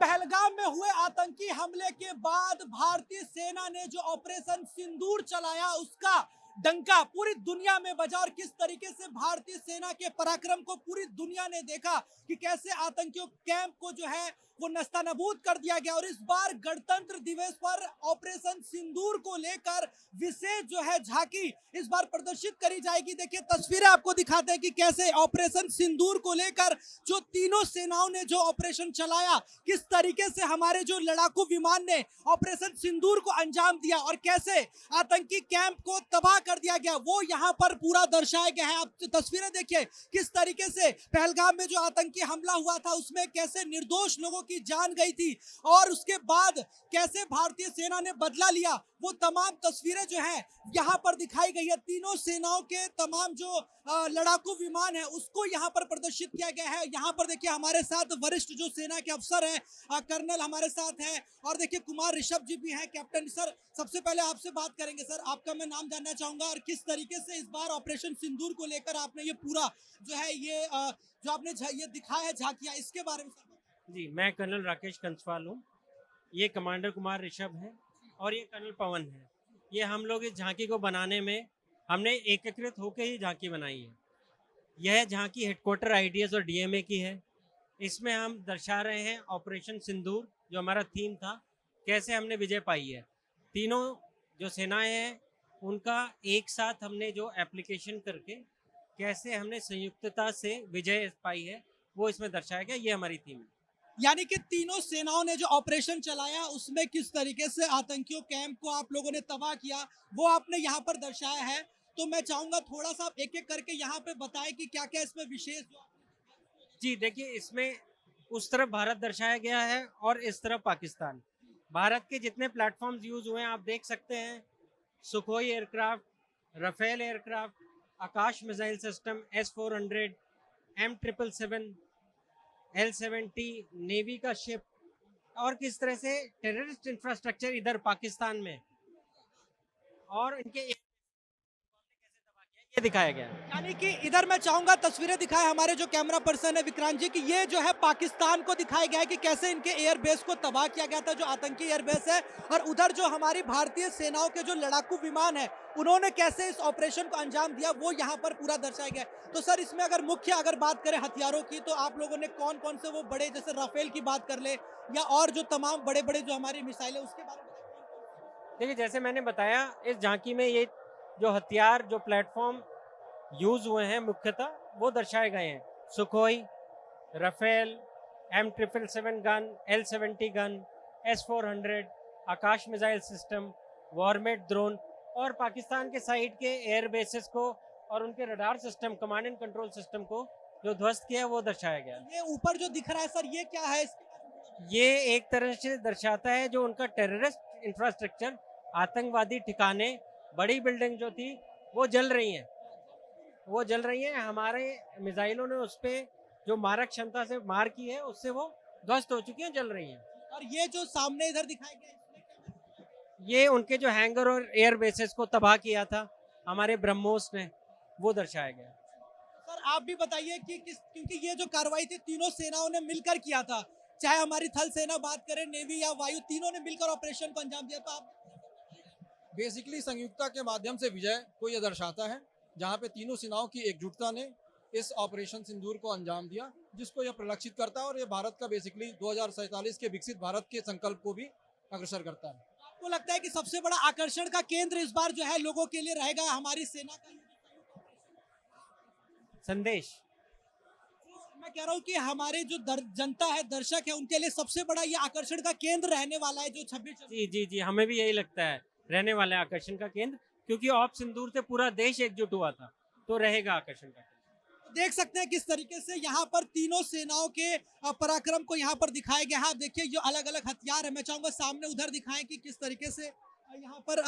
पहलगाम में हुए आतंकी हमले के बाद भारतीय सेना ने जो ऑपरेशन सिंदूर चलाया उसका डंका पूरी दुनिया में बजा और किस तरीके से भारतीय सेना के पराक्रम को पूरी दुनिया ने देखा कि कैसे आतंकियों कैंप को जो है वो नस्तानाबूद कर दिया गया। और इस बार गणतंत्र दिवस पर ऑपरेशन सिंदूर को लेकर विशेष जो है झांकी इस बार प्रदर्शित करी जाएगी। देखिए तस्वीरें आपको दिखाते हैं कि कैसे ऑपरेशन सिंदूर को लेकर जो तीनों सेनाओं ने जो ऑपरेशन चलाया, किस तरीके से हमारे जो लड़ाकू विमान ने ऑपरेशन सिंदूर को अंजाम दिया और कैसे आतंकी कैंप को तबाह कर दिया गया, वो यहाँ पर पूरा दर्शाया गया है। आप तस्वीरें देखिए किस तरीके से पहलगाम में जो आतंकी हमला हुआ था उसमें कैसे निर्दोष लोगों की जान गई थी और उसके बाद कैसे भारतीय सेना ने बदला लिया, वो तमाम तस्वीरें जो है यहाँ पर दिखाई गई है। तीनों सेनाओं के तमाम जो लड़ाकू विमान है उसको यहाँ पर प्रदर्शित किया गया है। यहाँ पर देखिए हमारे साथ वरिष्ठ जो सेना के अफसर हैं, कर्नल हमारे साथ हैं और देखिए कुमार ऋषभ जी भी हैं, कैप्टन। सर सबसे पहले आपसे बात करेंगे। सर आपका मैं नाम जानना चाहूंगा और किस तरीके से इस बार ऑपरेशन सिंदूर को लेकर आपने ये पूरा जो है ये जो आपने ये दिखाया है झांकिया, इसके बारे में जी, मैं कर्नल राकेश कंसवाल हूँ। ये कमांडर कुमार ऋषभ है और ये कर्नल पवन है। ये हम लोग इस झांकी को बनाने में हमने एकीकृत होकर ही झांकी बनाई है। यह झांकी हेडक्वार्टर आईडीएस और डीएमए की है। इसमें हम दर्शा रहे हैं ऑपरेशन सिंदूर, जो हमारा थीम था, कैसे हमने विजय पाई है। तीनों जो सेनाएं हैं उनका एक साथ हमने जो एप्लीकेशन करके कैसे हमने संयुक्तता से विजय पाई है वो इसमें दर्शाया गया। ये हमारी थीम है। यानी कि तीनों सेनाओं ने जो ऑपरेशन चलाया उसमें किस तरीके से आतंकियों कैंप को आप लोगों ने तबाह किया वो आपने यहाँ पर दर्शाया है। तो मैं चाहूंगा थोड़ा सा एक एक करके यहाँ पे बताएं कि क्या क्या इसमें विशेष। जी देखिए, इसमें उस तरफ भारत दर्शाया गया है और इस तरफ पाकिस्तान। भारत के जितने प्लेटफॉर्म्स यूज हुए हैं आप देख सकते हैं। Sukhoi aircraft, Rafale aircraft, Akash missile system S-400, M777, L-70, navy का शिप और किस तरह से टेररिस्ट इंफ्रास्ट्रक्चर इधर पाकिस्तान में और इनके ये दिखाया गया। यानी कि इधर मैं चाहूंगा तस्वीरें दिखाए हमारे जो कैमरा पर्सन है विक्रांत जी की, ये जो है पाकिस्तान को दिखाया गया है कि कैसे इनके एयरबेस को तबाह किया गया था, जो आतंकी एयरबेस है। और उधर जो हमारी भारतीय सेनाओं के जो लड़ाकू विमान है उन्होंने कैसे इस ऑपरेशन को अंजाम दिया वो यहाँ पर पूरा दर्शाया गया है। तो सर इसमें अगर मुख्य अगर बात करें हथियारों की तो आप लोगों ने कौन कौन से वो बड़े, जैसे राफेल की बात कर ले या और जो तमाम बड़े बड़े जो हमारी मिसाइल है उसके बारे में। देखिए, जैसे मैंने बताया इस झांकी में ये जो हथियार जो प्लेटफॉर्म यूज हुए हैं मुख्यतः वो दर्शाए गए हैं। Sukhoi, Rafale, M777 gun, L-70 gun, S-400, Akash missile system, Warmate drone और पाकिस्तान के साइड के एयर बेसिस को और उनके radar system, command and control system को जो ध्वस्त किया वो दर्शाया गया। ये ऊपर जो दिख रहा है सर ये क्या है? ये एक तरह से दर्शाता है जो उनका टेररिस्ट इंफ्रास्ट्रक्चर, आतंकवादी ठिकाने, बड़ी बिल्डिंग जो थी वो जल रही हैं, वो जल रही है। हमारे मिसाइलों ने उस पर जो मारक क्षमता से मार की है उससे वो ध्वस्त हो चुकी हैं, जल रही हैं। और ये जो सामने इधर दिखाई गया ये उनके जो हैंगर और एयर बेसिस को तबाह किया था हमारे ब्रह्मोस ने, वो दर्शाया गया। सर आप भी बताइए कि किस, क्योंकि ये जो कार्रवाई थी तीनों सेनाओं ने मिलकर किया था, चाहे हमारी थल सेना बात करें, नेवी या वायु, तीनों ने मिलकर ऑपरेशन को अंजाम दिया। तो आप बेसिकली संयुक्ता के माध्यम से विजय को यह दर्शाता है, जहां पे तीनों सेनाओं की एकजुटता ने इस ऑपरेशन सिंदूर को अंजाम दिया, जिसको यह प्रलक्षित करता है और यह भारत का बेसिकली 2047 के विकसित भारत के संकल्प को भी अग्रसर करता है। आपको लगता है कि सबसे बड़ा आकर्षण का केंद्र इस बार जो है लोगों के लिए रहेगा हमारी सेना का संदेश? मैं कह रहा हूँ कि हमारे जो जनता है, दर्शक है, उनके लिए सबसे बड़ा ये आकर्षण का केंद्र रहने वाला है जो 26। जी जी जी, हमें भी यही लगता है, रहने वाला है आकर्षण का केंद्र, क्योंकि ऑप सिंदूर से पूरा देश एकजुट हुआ था, तो रहेगा आकर्षण का केंद्र। देख सकते हैं किस तरीके से यहाँ पर तीनों सेनाओं के पराक्रम को यहाँ पर दिखाया गया है। आप देखिए जो अलग अलग हथियार है, मैं चाहूंगा सामने उधर दिखाएं कि किस तरीके से यहाँ पर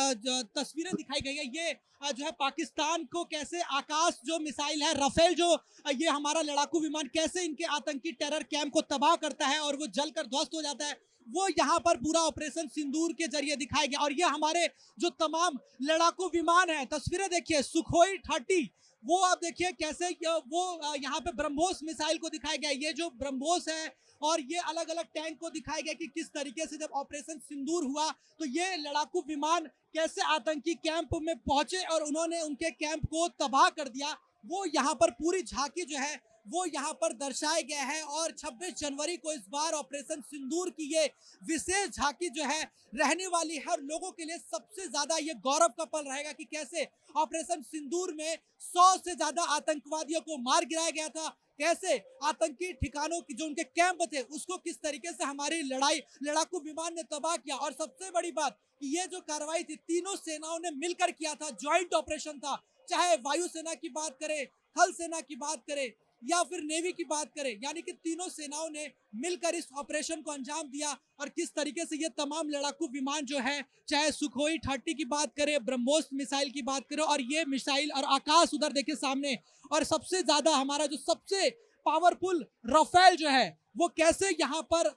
तस्वीरें दिखाई गई है। ये जो है पाकिस्तान को कैसे आकाश जो मिसाइल है राफेल, जो ये हमारा लड़ाकू विमान कैसे इनके आतंकी टेरर कैंप को तबाह करता है और वो जलकर ध्वस्त हो जाता है, वो यहाँ पर पूरा ऑपरेशन सिंदूर के जरिए दिखाया गया। और ये हमारे जो तमाम लड़ाकू विमान है, तस्वीरें देखिए, सुखोई 30 वो आप देखिए कैसे वो यहाँ पे ब्रह्मोस मिसाइल को दिखाया गया। ये जो ब्रह्मोस है और ये अलग अलग टैंक को दिखाया गया कि किस तरीके से जब ऑपरेशन सिंदूर हुआ तो ये लड़ाकू विमान कैसे आतंकी कैंप में पहुंचे और उन्होंने उनके कैंप को तबाह कर दिया। वो यहाँ पर पूरी झांकी जो है वो यहाँ पर दर्शाया गया है। और 26 जनवरी को इस बार ऑपरेशन सिंदूर की ये विशेष झांकी जो है रहने वाली हर लोगों के लिए सबसे ज्यादा ये गौरव का पल रहेगा कि कैसे ऑपरेशन सिंदूर में 100 से ज्यादा आतंकवादियों को मार गिराया गया था, कैसे आतंकी ठिकानों की जो उनके कैंप थे उसको किस तरीके से हमारी लड़ाकू विमान ने तबाह किया। और सबसे बड़ी बात कि ये जो कार्रवाई थी तीनों सेनाओं ने मिलकर किया था, ज्वाइंट ऑपरेशन था। चाहे वायुसेना की बात करें, थल सेना की बात करें या फिर नेवी की बात करें, यानी कि तीनों सेनाओं ने मिलकर इस ऑपरेशन को अंजाम दिया। और किस तरीके से ये तमाम लड़ाकू विमान जो है, चाहे सुखोई 30 की बात करें, ब्रह्मोस मिसाइल की बात करें और ये मिसाइल और आकाश उधर देखिए सामने, और सबसे ज्यादा हमारा जो सबसे पावरफुल राफेल जो है वो कैसे यहाँ पर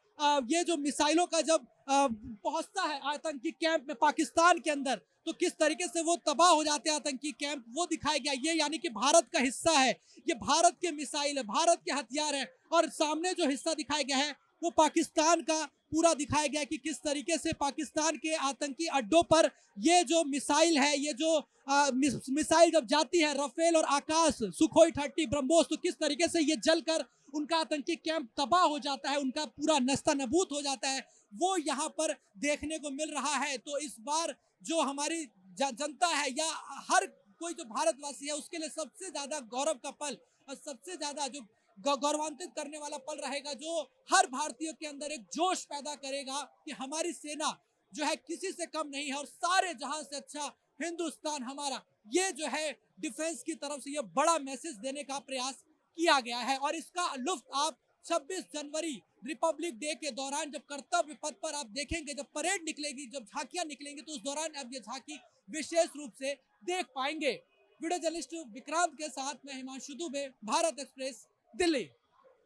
ये जो मिसाइलों का जब पहुंचता है आतंकी कैंप में पाकिस्तान के अंदर तो किस तरीके से वो तबाह हो जाते हैं आतंकी कैंप, वो दिखाया गया। ये यानी कि भारत का हिस्सा है, ये भारत के मिसाइल है, भारत के हथियार है। और सामने जो हिस्सा दिखाया गया है वो पाकिस्तान का पूरा दिखाया गया कि किस तरीके से पाकिस्तान के आतंकी अड्डों पर ये जो मिसाइल है, ये जो मिसाइल जब जाती है राफेल और आकाश सुखोई 30 ब्रह्मोस, तो किस तरीके से ये जलकर उनका आतंकी कैंप तबाह हो जाता है, उनका पूरा नस्ता नबूत हो जाता है, वो यहाँ पर देखने को मिल रहा है। तो इस बार जो हमारी जनता है या हर कोई जो भारतवासी है उसके लिए सबसे ज्यादा गौरव का पल और सबसे ज्यादा जो गौरवान्वित करने वाला पल रहेगा, जो हर भारतीय के अंदर एक जोश पैदा करेगा कि हमारी सेना जो है किसी से कम नहीं है और सारे जहां से अच्छा हिंदुस्तान हमारा। ये जो है डिफेंस की तरफ से ये बड़ा मैसेज देने का प्रयास किया गया है। और इसका लुफ्त आप 26 जनवरी रिपब्लिक डे के दौरान जब कर्तव्य पथ पर आप देखेंगे, जब परेड निकलेगी, जब झांकियां निकलेंगी, तो उस दौरान आप ये झांकी विशेष रूप से देख पाएंगे। वीडियो जर्नलिस्ट विक्रांत के साथ मैं हिमांशु दुबे, भारत एक्सप्रेस, दिल्ली।